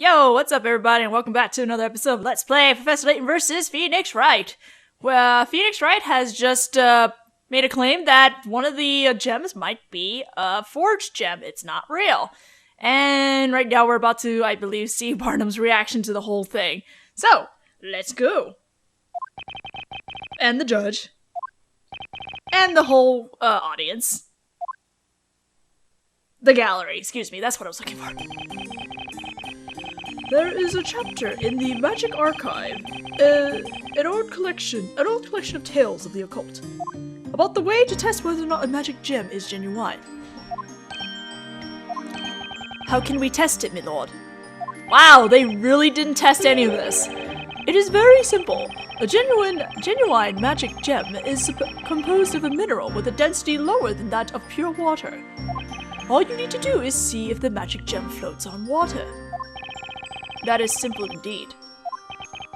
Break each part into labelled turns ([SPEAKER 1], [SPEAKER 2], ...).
[SPEAKER 1] Yo, what's up everybody, and welcome back to another episode of Let's Play Professor Layton vs. Phoenix Wright. Where Phoenix Wright has just made a claim that one of the gems might be a forged gem. It's not real. And right now we're about to, I believe, see Barnum's reaction to the whole thing. So, let's go. And the judge. And the whole audience. The gallery, excuse me, that's what I was looking for. There is a chapter in the Magic Archive, an old collection of tales of the occult, about the way to test whether or not a magic gem is genuine. How can we test it, my lord? Wow, they really didn't test any of this. It is very simple. A genuine magic gem is composed of a mineral with a density lower than that of pure water. All you need to do is see if the magic gem floats on water. That is simple indeed.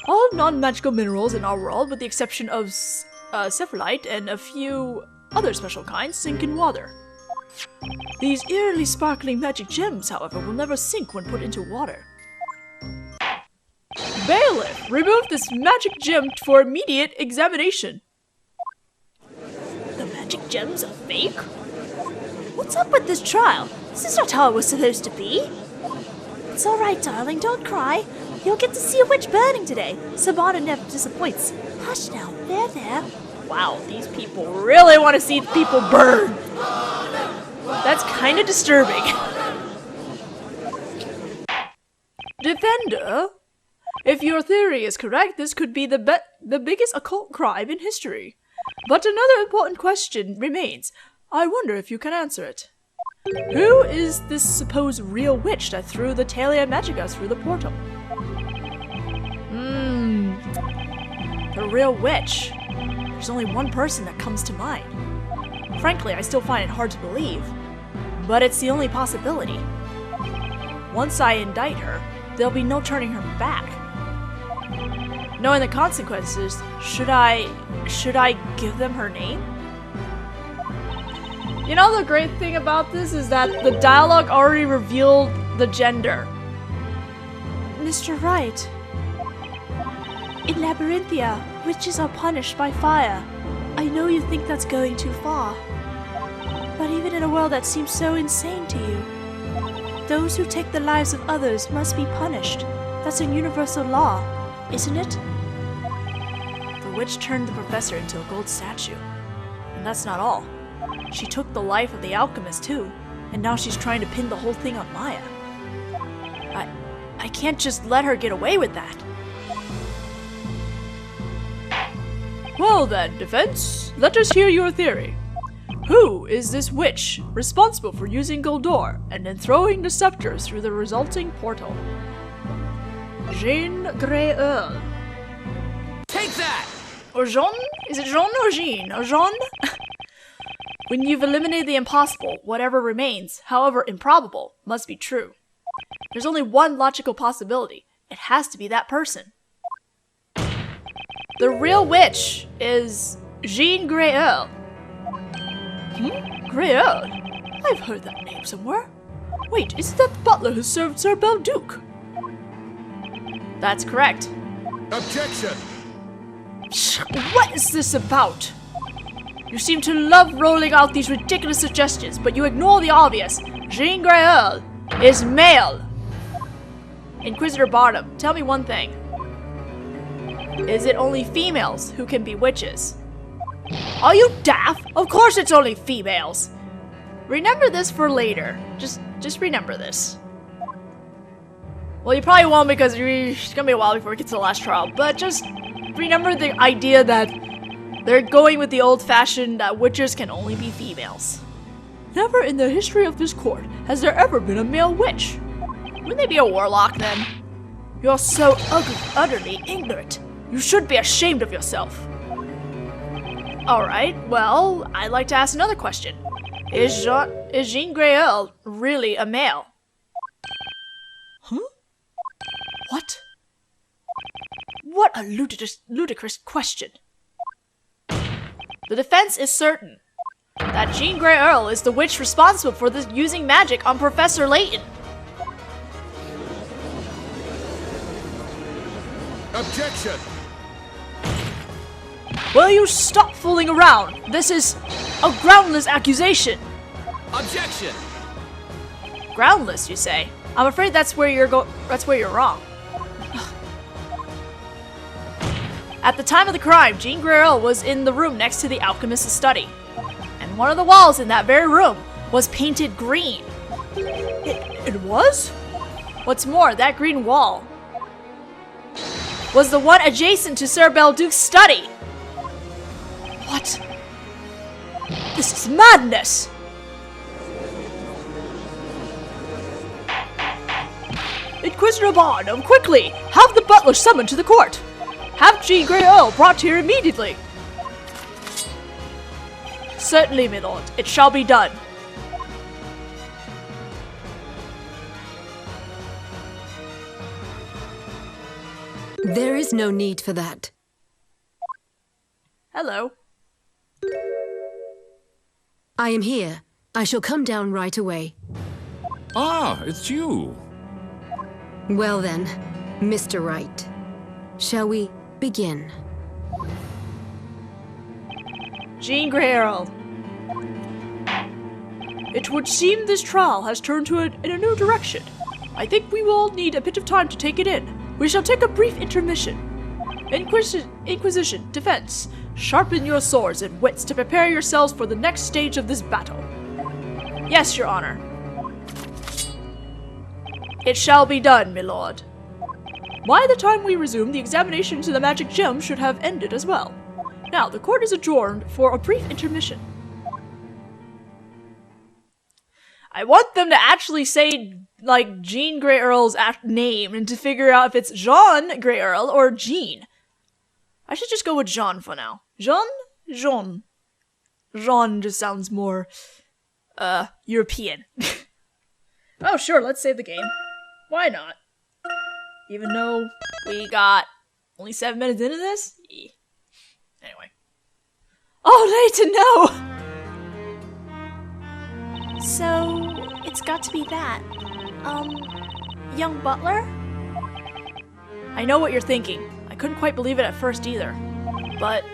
[SPEAKER 1] All non-magical minerals in our world, with the exception of cephalite and a few other special kinds, sink in water. These eerily sparkling magic gems, however, will never sink when put into water. Bailiff, remove this magic gem for immediate examination. The magic gem's a fake? What's up with this trial? This is not how it was supposed to be. It's alright, darling, don't cry. You'll get to see a witch burning today. Sabana never disappoints. Hush now, there. Wow, these people really want to see people burn. That's kind of disturbing. Defender? If your theory is correct, this could be the biggest occult crime in history. But another important question remains. I wonder if you can answer it. Who is this supposed real witch that threw the Talia Magica through the portal? The real witch. There's only one person that comes to mind. Frankly, I still find it hard to believe, but it's the only possibility. Once I indict her, there'll be no turning her back. Knowing the consequences, should I give them her name? You know the great thing about this is that the dialogue already revealed the gender. Mr. Wright. In Labyrinthia, witches are punished by fire. I know you think that's going too far. But even in a world that seems so insane to you, those who take the lives of others must be punished. That's a universal law, isn't it? The witch turned the professor into a gold statue. And that's not all. She took the life of the alchemist too, and now she's trying to pin the whole thing on Maya. I can't just let her get away with that. Well then, defense, let us hear your theory. Who is this witch responsible for using Goldor and then throwing the scepter through the resulting portal? Jean Greyerl.
[SPEAKER 2] Take that!
[SPEAKER 1] Or Jean? Is it Jean or Jean? Or Jean? When you've eliminated the impossible, whatever remains, however improbable, must be true. There's only one logical possibility. It has to be that person. The real witch is Jean Greyerl. Greyerl? I've heard that name somewhere. Wait, isn't that the butler who served Sir Belduc? That's correct.
[SPEAKER 2] Objection!
[SPEAKER 1] What is this about? You seem to love rolling out these ridiculous suggestions, but you ignore the obvious. Jean Greyerl is male. Inquisitor Barnum, tell me one thing. Is it only females who can be witches? Are you daft? Of course it's only females. Remember this for later. Just remember this. Well, you probably won't because it's gonna be a while before we get to the last trial, but just remember the idea that they're going with the old-fashioned that witches can only be females. Never in the history of this court has there ever been a male witch. Wouldn't they be a warlock then? You're so utterly ignorant. You should be ashamed of yourself. Alright, well, I'd like to ask another question. Is Jean Greyerl really a male? Huh? What? What a ludicrous question. The defense is certain that Jean Greyerl is the witch responsible for using magic on Professor Layton.
[SPEAKER 2] Objection!
[SPEAKER 1] Will you stop fooling around? This is a groundless accusation.
[SPEAKER 2] Objection!
[SPEAKER 1] Groundless, you say? I'm afraid that's where you're wrong. At the time of the crime, Jean Greyerl was in the room next to the alchemist's study. And one of the walls in that very room was painted green. It was? What's more, that green wall was the one adjacent to Sir Belduc's study. What? This is madness! Inquisitor Bond, quickly! Have the butler summoned to the court! Have Jean Greyerl brought here immediately! Certainly, my lord. It shall be done.
[SPEAKER 3] There is no need for that.
[SPEAKER 1] Hello.
[SPEAKER 3] I am here. I shall come down right away.
[SPEAKER 2] Ah, it's you.
[SPEAKER 3] Well then, Mr. Wright, shall we begin?
[SPEAKER 1] Jean Greyerl. It would seem this trial has turned in a new direction. I think we will need a bit of time to take it in. We shall take a brief intermission. Inquisition, defense, sharpen your swords and wits to prepare yourselves for the next stage of this battle. Yes, your honor. It shall be done, my lord. By the time we resume, the examination to the magic gem should have ended as well. Now, the court is adjourned for a brief intermission. I want them to actually say, like, Jean Greyerl's name and to figure out if it's Jean Greyerl or Jean. I should just go with Jean for now. Jean? Jean. Jean just sounds more, European. Oh, sure, let's save the game. Why not? Even though we got only 7 minutes into this? Anyway. Oh, Layton, no! So, it's got to be that. Young butler? I know what you're thinking. I couldn't quite believe it at first either. But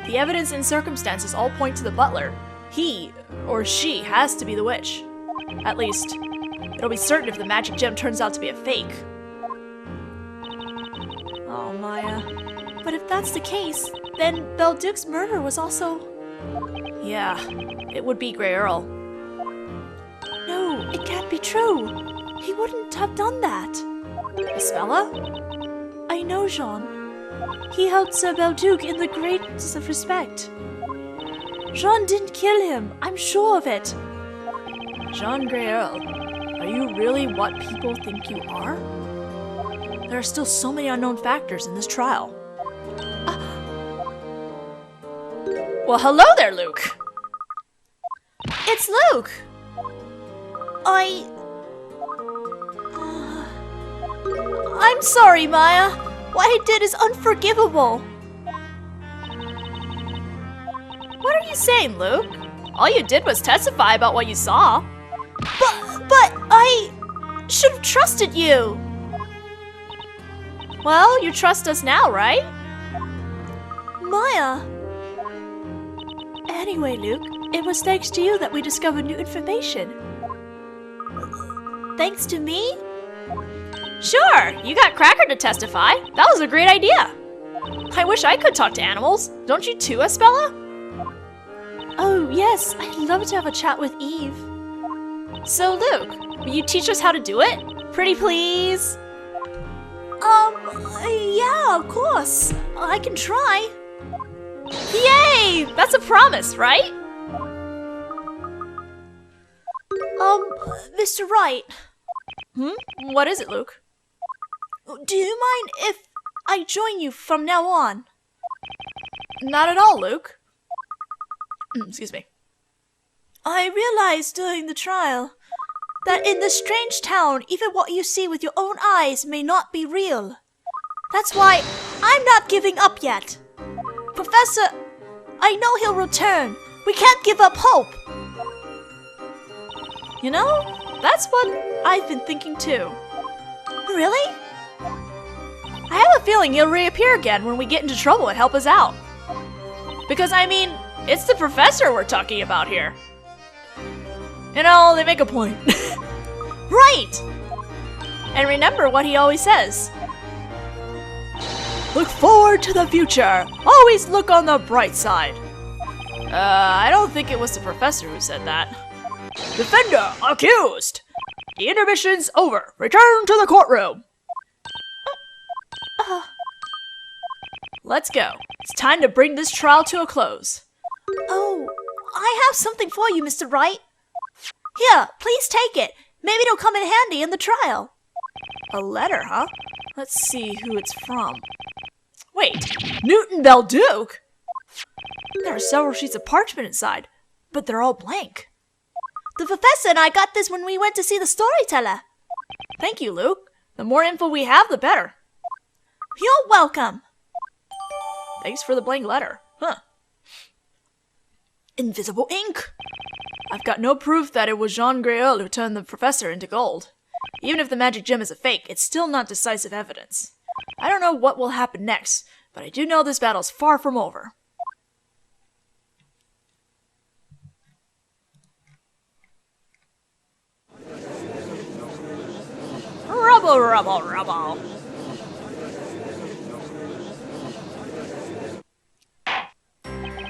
[SPEAKER 1] the evidence and circumstances all point to the butler. He, or she, has to be the witch. At least, it'll be certain if the magic gem turns out to be a fake. Oh, Maya. But if that's the case, then Belduc's murder was also... Yeah, it would be Greyerl. No, it can't be true. He wouldn't have done that. Isabella? I know Jean. He held Sir Belduc in the greatest of respect. Jean didn't kill him, I'm sure of it. Jean Greyerl, are you really what people think you are? There are still so many unknown factors in this trial. Well, hello there, Luke. It's Luke. I'm sorry, Maya. What I did is unforgivable. What are you saying, Luke? All you did was testify about what you saw. But I should have trusted you. Well, you trust us now, right? Maya. Anyway, Luke, it was thanks to you that we discovered new information. Thanks to me? Sure, you got Cracker to testify. That was a great idea. I wish I could talk to animals. Don't you too, Espella? Oh, yes, I'd love to have a chat with Eve. So, Luke, will you teach us how to do it? Pretty please? Yeah, of course. I can try. Yay! That's a promise, right? Mr. Wright. What is it, Luke? Do you mind if I join you from now on? Not at all, Luke. Excuse me. I realized during the trial that in this strange town, even what you see with your own eyes may not be real. That's why I'm not giving up yet. Professor, I know he'll return. We can't give up hope. You know, that's what I've been thinking too. Really? I have a feeling he'll reappear again when we get into trouble and help us out. Because, I mean, it's the professor we're talking about here. You know, they make a point. Right! And remember what he always says. Look forward to the future. Always look on the bright side. I don't think it was the professor who said that. Defender accused! The intermission's over. Return to the courtroom. Let's go. It's time to bring this trial to a close.
[SPEAKER 4] Oh, I have something for you, Mr. Wright. Here, please take it. Maybe it'll come in handy in the trial.
[SPEAKER 1] A letter, huh? Let's see who it's from. Wait, Newton Belduke? There are several sheets of parchment inside, but they're all blank.
[SPEAKER 4] The professor and I got this when we went to see the storyteller.
[SPEAKER 1] Thank you, Luke. The more info we have, the better.
[SPEAKER 4] You're welcome.
[SPEAKER 1] Thanks for the blank letter. Huh. Invisible ink! I've got no proof that it was Jean Greyerl who turned the professor into gold. Even if the magic gem is a fake, it's still not decisive evidence. I don't know what will happen next, but I do know this battle's far from over. Rubble, rubble, rubble.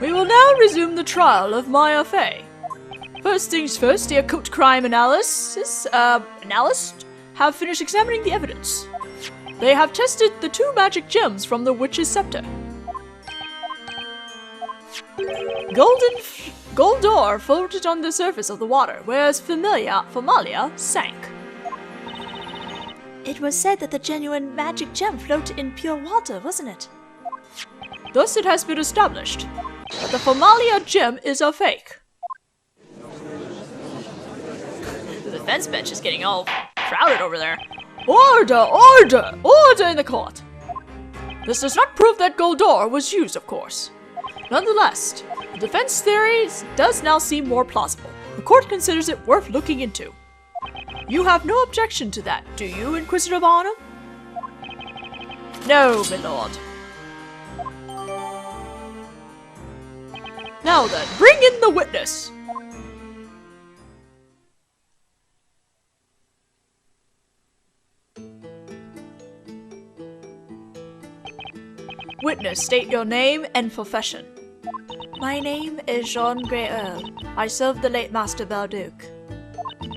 [SPEAKER 1] We will now resume the trial of Maya Fey. First things first, the occult crime analysts have finished examining the evidence. They have tested the 2 magic gems from the witch's scepter. Gold ore floated on the surface of the water, whereas Familia sank.
[SPEAKER 4] It was said that the genuine magic gem floated in pure water, wasn't it?
[SPEAKER 1] Thus it has been established that the Familia gem is a fake. The defense bench is getting all crowded over there. Order! Order! Order in the court! This does not prove that gold ore was used, of course. Nonetheless, the defense theory does now seem more plausible. The court considers it worth looking into. You have no objection to that, do you, Inquisitor Barnum? No, my lord. Now then, bring in the witness! Witness, state your name and profession.
[SPEAKER 4] My name is Jean Greyerl.
[SPEAKER 1] I serve the late Master Belduke.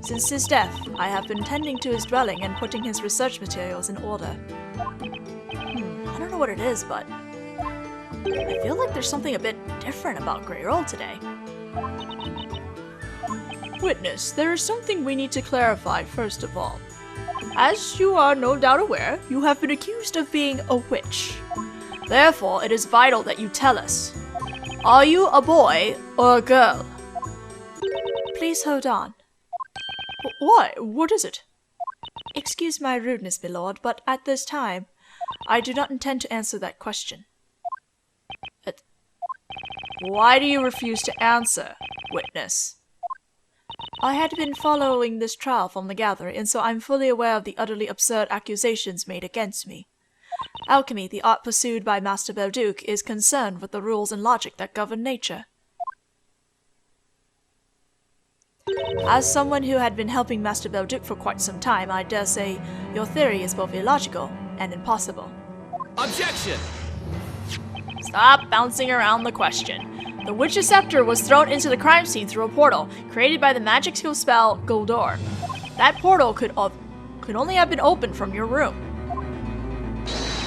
[SPEAKER 1] Since his death, I have been tending to his dwelling and putting his research materials in order. I don't know what it is, but I feel like there's something a bit different about Greyerl today. Witness, there is something we need to clarify first of all. As you are no doubt aware, you have been accused of being a witch. Therefore, it is vital that you tell us. Are you a boy or a girl? Please hold on. Why? What is it? Excuse my rudeness, my lord, but at this time, I do not intend to answer that question. Why do you refuse to answer, witness? I had been following this trial from the gallery, and so I'm fully aware of the utterly absurd accusations made against me. Alchemy, the art pursued by Master Belduke, is concerned with the rules and logic that govern nature. As someone who had been helping Master Belduke for quite some time, I dare say your theory is both illogical and impossible.
[SPEAKER 2] Objection!
[SPEAKER 1] Stop bouncing around the question. The witch's scepter was thrown into the crime scene through a portal created by the magical spell Goldor. That portal could only have been opened from your room.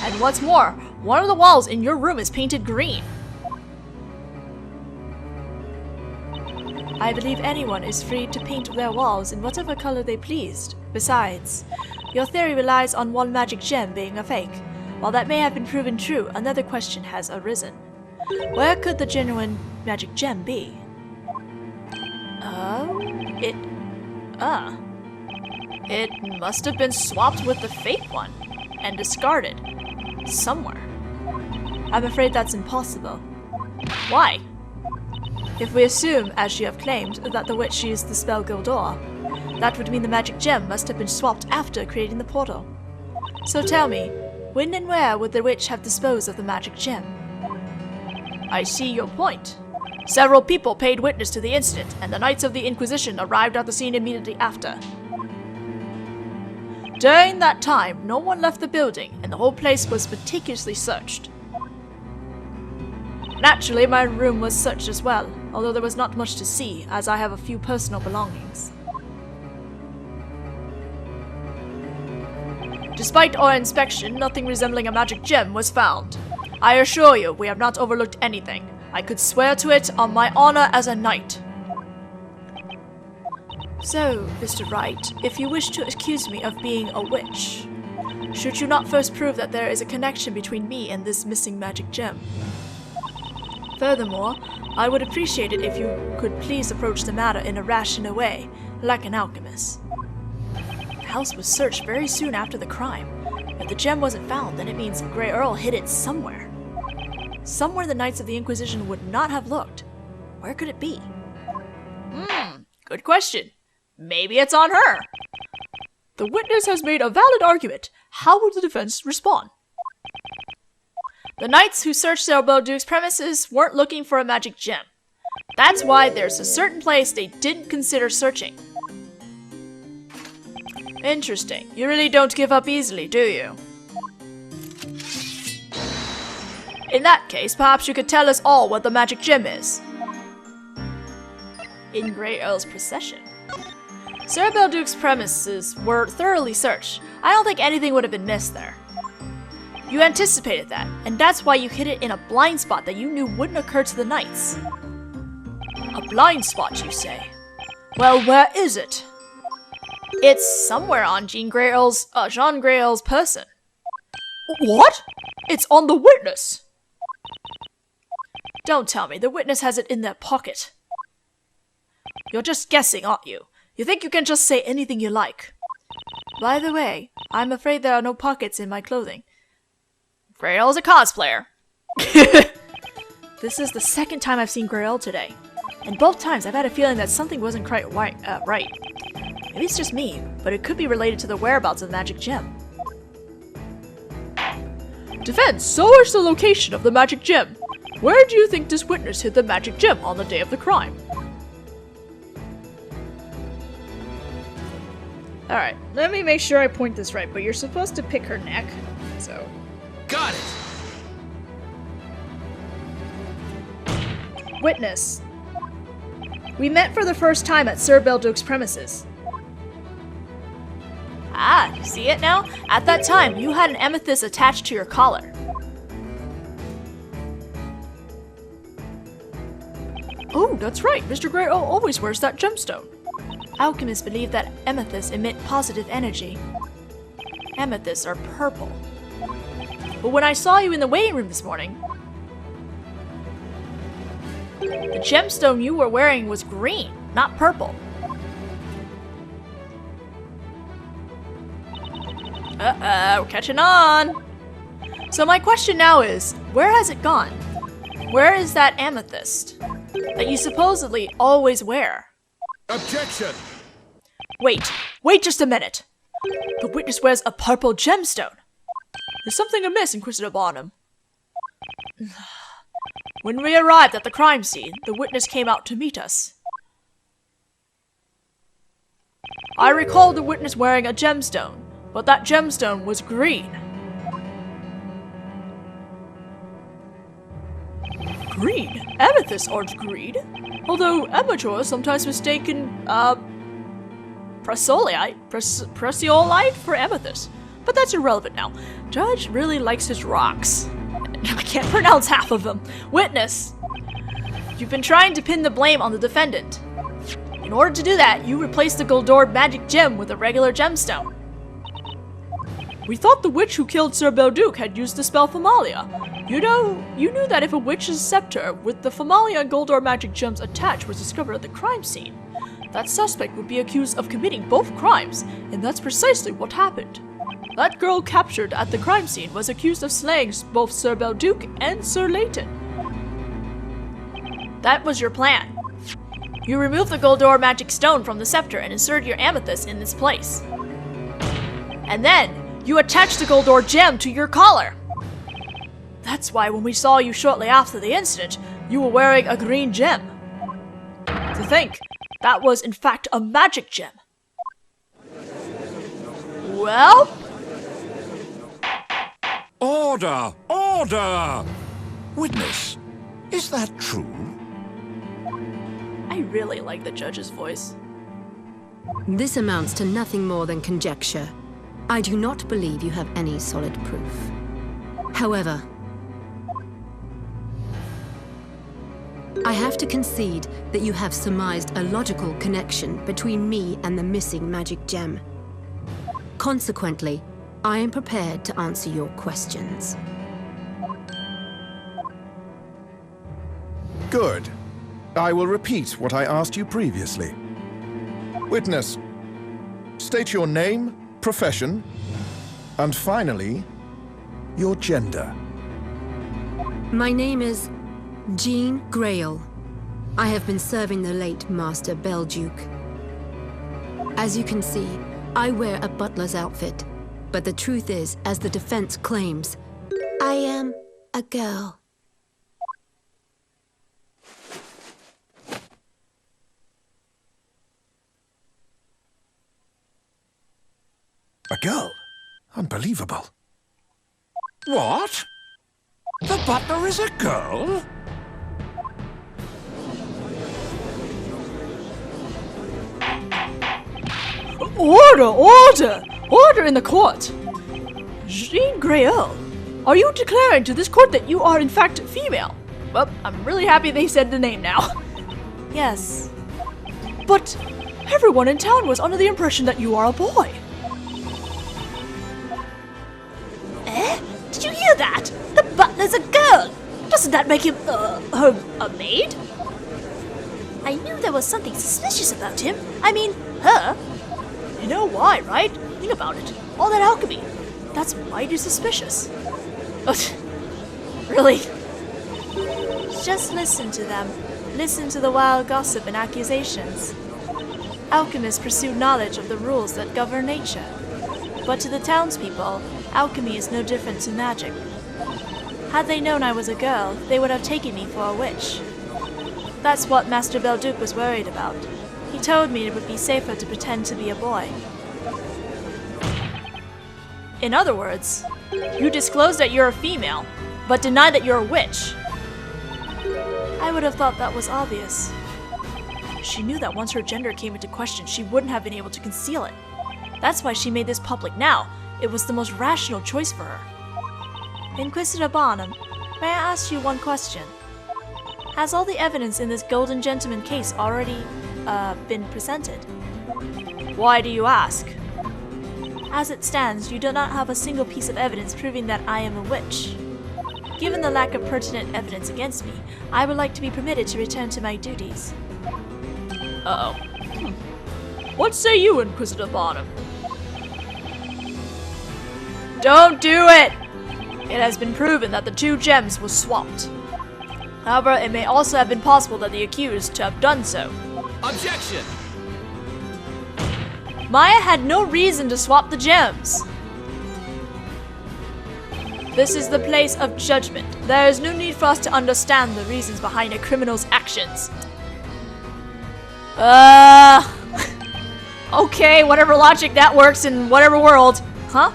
[SPEAKER 1] And what's more, one of the walls in your room is painted green. I believe anyone is free to paint their walls in whatever color they pleased. Besides, your theory relies on one magic gem being a fake. While that may have been proven true, another question has arisen. Where could the genuine magic gem be? It must have been swapped with the fake one and discarded somewhere. I'm afraid that's impossible. Why? If we assume, as you have claimed, that the witch used the spell Gildor, that would mean the magic gem must have been swapped after creating the portal. So tell me, When and where would the witch have disposed of the magic gem? I see your point. Several people paid witness to the incident, and the Knights of the Inquisition arrived at the scene immediately after. During that time, no one left the building, and the whole place was meticulously searched. Naturally, my room was searched as well, although there was not much to see, as I have a few personal belongings. Despite our inspection, nothing resembling a magic gem was found. I assure you, we have not overlooked anything. I could swear to it on my honor as a knight. So, Mr. Wright, if you wish to accuse me of being a witch, should you not first prove that there is a connection between me and this missing magic gem? Furthermore, I would appreciate it if you could please approach the matter in a rational way, like an alchemist. The house was searched very soon after the crime. If the gem wasn't found, then it means Greyerl hid it somewhere. Somewhere the Knights of the Inquisition would not have looked. Where could it be? Good question. Maybe it's on her. The witness has made a valid argument. How will the defense respond? The knights who searched Sir Belduc's premises weren't looking for a magic gem. That's why there's a certain place they didn't consider searching. Interesting. You really don't give up easily, do you? In that case, perhaps you could tell us all what the magic gem is. In Greyerl's procession. Sir Belduc's premises were thoroughly searched. I don't think anything would have been missed there. You anticipated that, and that's why you hid it in a blind spot that you knew wouldn't occur to the knights. A blind spot, you say? Well, where is it? It's somewhere on Jean Greyerl's person. What? It's on the witness! Don't tell me, the witness has it in their pocket. You're just guessing, aren't you? You think you can just say anything you like. By the way, I'm afraid there are no pockets in my clothing. Greyerl is a cosplayer. This is the second time I've seen Greyerl today. And both times I've had a feeling that something wasn't quite right. Maybe it's just me, but it could be related to the whereabouts of the magic gem. Defense, so is the location of the magic gem. Where do you think this witness hid the magic gem on the day of the crime? Alright, let me make sure I point this right, but you're supposed to pick her neck, so...
[SPEAKER 2] Got it!
[SPEAKER 1] Witness. We met for the first time at Sir Belduc's premises. Ah, you see it now? At that time, you had an amethyst attached to your collar. Oh, that's right. Mr. Greyerl always wears that gemstone. Alchemists believe that amethysts emit positive energy. Amethysts are purple. But when I saw you in the waiting room this morning, the gemstone you were wearing was green, not purple. Uh-oh, catching on! So my question now is, where has it gone? Where is that amethyst that you supposedly always wear?
[SPEAKER 2] Objection!
[SPEAKER 1] Wait just a minute. The witness wears a purple gemstone. There's something amiss, Inquisitor Barnum. When we arrived at the crime scene, the witness came out to meet us. I recall the witness wearing a gemstone, but that gemstone was green. Green? Amethysts aren't green. Although amateurs sometimes mistaken, preciolite for amethyst. But that's irrelevant now. Judge really likes his rocks. I can't pronounce half of them. Witness! You've been trying to pin the blame on the defendant. In order to do that, you replaced the Goldor magic gem with a regular gemstone. We thought the witch who killed Sir Belduc had used the spell Familia. You knew that if a witch's scepter with the Familia and Goldor magic gems attached was discovered at the crime scene, that suspect would be accused of committing both crimes, and that's precisely what happened. That girl captured at the crime scene was accused of slaying both Sir Belduc and Sir Layton. That was your plan. You removed the Goldor magic stone from the scepter and inserted your amethyst in its place. And then, you attached the Goldor gem to your collar. That's why when we saw you shortly after the incident, you were wearing a green gem. To think, that was in fact a magic gem. Well?
[SPEAKER 2] Order! Order! Witness, is that true?
[SPEAKER 1] I really like the judge's voice.
[SPEAKER 3] This amounts to nothing more than conjecture. I do not believe you have any solid proof. However, I have to concede that you have surmised a logical connection between me and the missing magic gem. Consequently, I am prepared to answer your questions.
[SPEAKER 5] Good. I will repeat what I asked you previously. Witness, state your name, profession, and finally, your gender.
[SPEAKER 3] My name is Jean Greyerl. I have been serving the late Master Belduke. As you can see, I wear a butler's outfit, but the truth is, as the defense claims, I am a girl.
[SPEAKER 5] A girl? Unbelievable.
[SPEAKER 2] What? The butler is a girl?
[SPEAKER 1] Order! Order! Order in the court! Jean Greyerl, are you declaring to this court that you are in fact female? Well, I'm really happy they said the name now.
[SPEAKER 4] Yes.
[SPEAKER 1] But everyone in town was under the impression that you are a boy.
[SPEAKER 4] Eh? Did you hear that? The butler's a girl! Doesn't that make him, a maid? I knew there was something suspicious about him. I mean, her.
[SPEAKER 1] You know why, right? Think about it. All that alchemy. That's mighty suspicious. But, really?
[SPEAKER 4] Just listen to them. Listen to the wild gossip and accusations. Alchemists pursue knowledge of the rules that govern nature. But to the townspeople, alchemy is no different to magic. Had they known I was a girl, they would have taken me for a witch. That's what Master Belduke was worried about. He told me it would be safer to pretend to be a boy.
[SPEAKER 1] In other words, you disclose that you're a female, but deny that you're a witch.
[SPEAKER 4] I would have thought that was obvious.
[SPEAKER 1] She knew that once her gender came into question, she wouldn't have been able to conceal it. That's why she made this public now. It was the most rational choice for her.
[SPEAKER 4] Inquisitor Barnum, may I ask you one question? Has all the evidence in this Golden Gentleman case already, been presented?
[SPEAKER 1] Why do you ask?
[SPEAKER 4] As it stands, you do not have a single piece of evidence proving that I am a witch. Given the lack of pertinent evidence against me, I would like to be permitted to return to my duties.
[SPEAKER 1] Uh-oh. What say you, Inquisitor Barnum? Don't do it! It has been proven that the two gems were swapped. However, it may also have been possible that the accused to have done so.
[SPEAKER 2] Objection!
[SPEAKER 1] Maya had no reason to swap the gems. This is the place of judgment. There is no need for us to understand the reasons behind a criminal's actions. Okay, whatever logic that works in whatever world. Huh?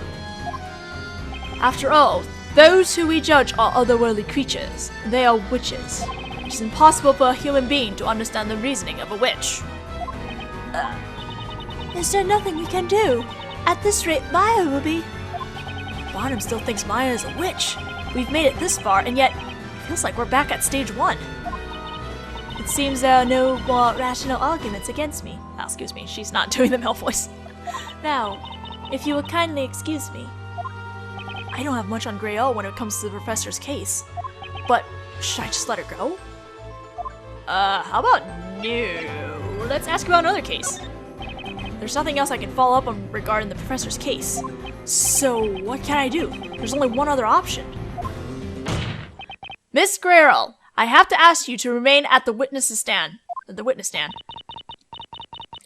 [SPEAKER 1] After all, those who we judge are otherworldly creatures. They are witches. It is impossible for a human being to understand the reasoning of a witch.
[SPEAKER 4] Is there nothing we can do? At this rate, Maya will be...
[SPEAKER 1] Barnum still thinks Maya is a witch. We've made it this far, and yet it feels like we're back at stage 1.
[SPEAKER 4] It seems there are no more rational arguments against me.
[SPEAKER 1] Oh, excuse me, she's not doing the male voice.
[SPEAKER 4] Now, if you would kindly excuse me.
[SPEAKER 1] I don't have much on Greyerl when it comes to the professor's case, but should I just let her go? How about no? Let's ask about another case. There's nothing else I can follow up on regarding the professor's case. So what can I do? There's only one other option. Miss Greyerl, I have to ask you to remain at the witness stand.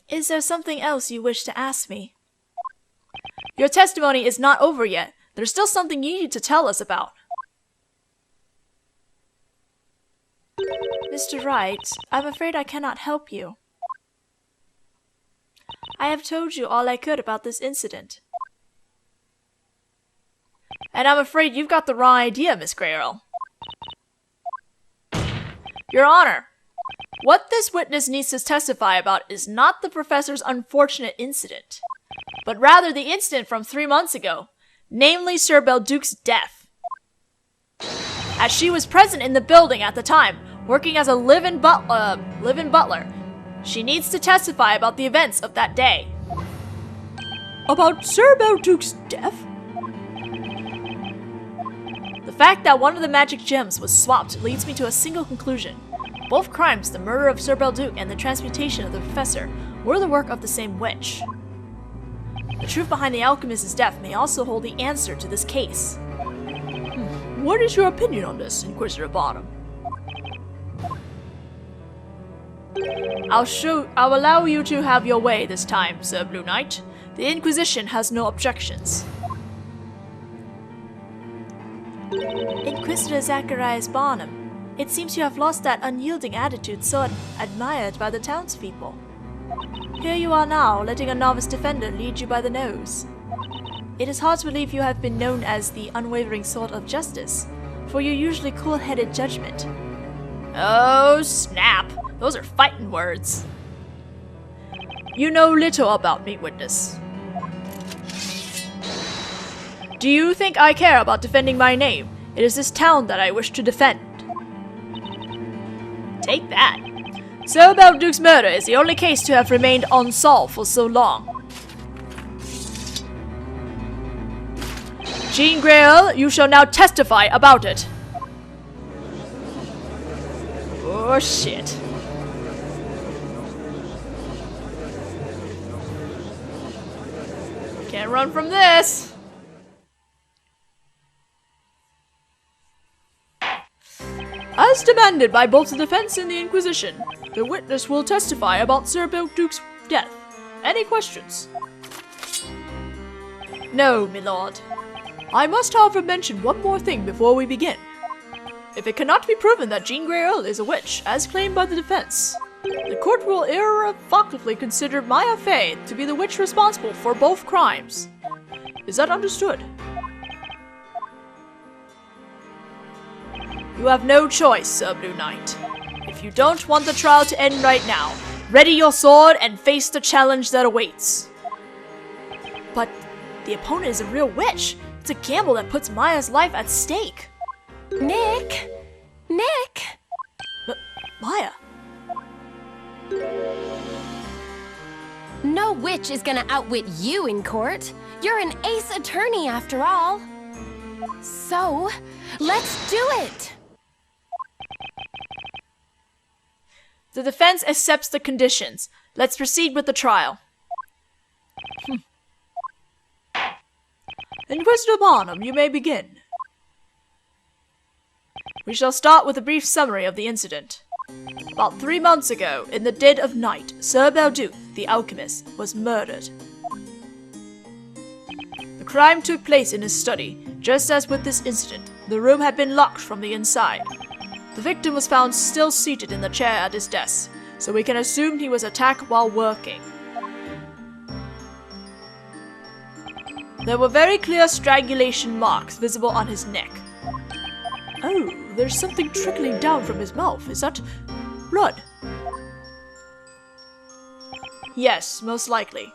[SPEAKER 4] Is there something else you wish to ask me?
[SPEAKER 1] Your testimony is not over yet. There's still something you need to tell us about.
[SPEAKER 4] Mr. Wright, I'm afraid I cannot help you. I have told you all I could about this incident.
[SPEAKER 1] And I'm afraid you've got the wrong idea, Miss Greyerl. Your Honor, what this witness needs to testify about is not the professor's unfortunate incident, but rather the incident from 3 months ago, namely Sir Belduc's death. As she was present in the building at the time, working as a live-in butler, she needs to testify about the events of that day. About Sir Belduc's death? The fact that one of the magic gems was swapped leads me to a single conclusion. Both crimes, the murder of Sir Belduc and the transmutation of the professor, were the work of the same witch. The truth behind the alchemist's death may also hold the answer to this case. What is your opinion on this, Inquisitor Bottom? I'll allow you to have your way this time, Sir Blue Knight. The Inquisition has no objections.
[SPEAKER 4] Inquisitor Zacharias Barnum, it seems you have lost that unyielding attitude so admired by the townspeople. Here you are now, letting a novice defender lead you by the nose. It is hard to believe you have been known as the unwavering sword of justice, for your usually cool-headed judgment.
[SPEAKER 1] Oh, snap! Those are fighting words. You know little about me, witness. Do you think I care about defending my name? It is this town that I wish to defend. Take that. Sir Belduc's murder is the only case to have remained unsolved for so long. Jean Greyerl, you shall now testify about it. Oh, shit. Can't run from this. As demanded by both the defense and the Inquisition, the witness will testify about Sir Belduc's death. Any questions? No, my lord. I must, however, mention one more thing before we begin. If it cannot be proven that Jean Greyerl is a witch, as claimed by the defense, the court will irrevocably consider Maya Fey to be the witch responsible for both crimes. Is that understood? You have no choice, Sir Blue Knight. If you don't want the trial to end right now, ready your sword and face the challenge that awaits. But the opponent is a real witch. It's a gamble that puts Maya's life at stake.
[SPEAKER 6] Nick!
[SPEAKER 1] Maya?
[SPEAKER 6] No witch is gonna outwit you in court. You're an ace attorney after all. So, let's do it!
[SPEAKER 1] The defense accepts the conditions. Let's proceed with the trial. Inquisitor Barnum, you may begin. We shall start with a brief summary of the incident. About 3 months ago, in the dead of night, Sir Belduc, the alchemist, was murdered. The crime took place in his study. Just as with this incident, the room had been locked from the inside. The victim was found still seated in the chair at his desk, so we can assume he was attacked while working. There were very clear strangulation marks visible on his neck. Oh, there's something trickling down from his mouth. Is that blood? Yes, most likely.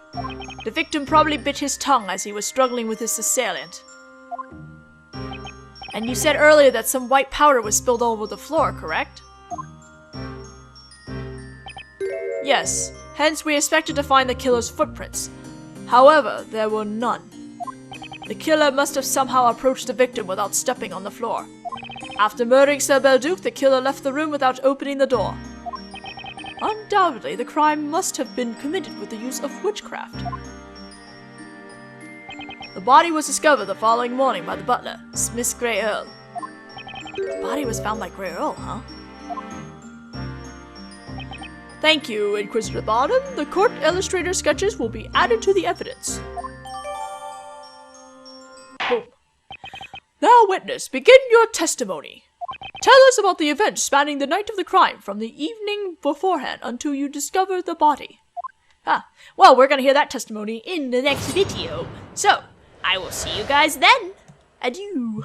[SPEAKER 1] The victim probably bit his tongue as he was struggling with his assailant. And you said earlier that some white powder was spilled over the floor, correct? Yes, hence we expected to find the killer's footprints. However, there were none. The killer must have somehow approached the victim without stepping on the floor. After murdering Sir Belduc, the killer left the room without opening the door. Undoubtedly, the crime must have been committed with the use of witchcraft. The body was discovered the following morning by the butler, Miss Greyerl. The body was found by Greyerl, huh? Thank you, Inquisitor Barnum. The court illustrator sketches will be added to the evidence. Boom. Now, witness, begin your testimony. Tell us about the events spanning the night of the crime from the evening beforehand until you discovered the body. Well, we're gonna hear that testimony in the next video. So, I will see you guys then. Adieu.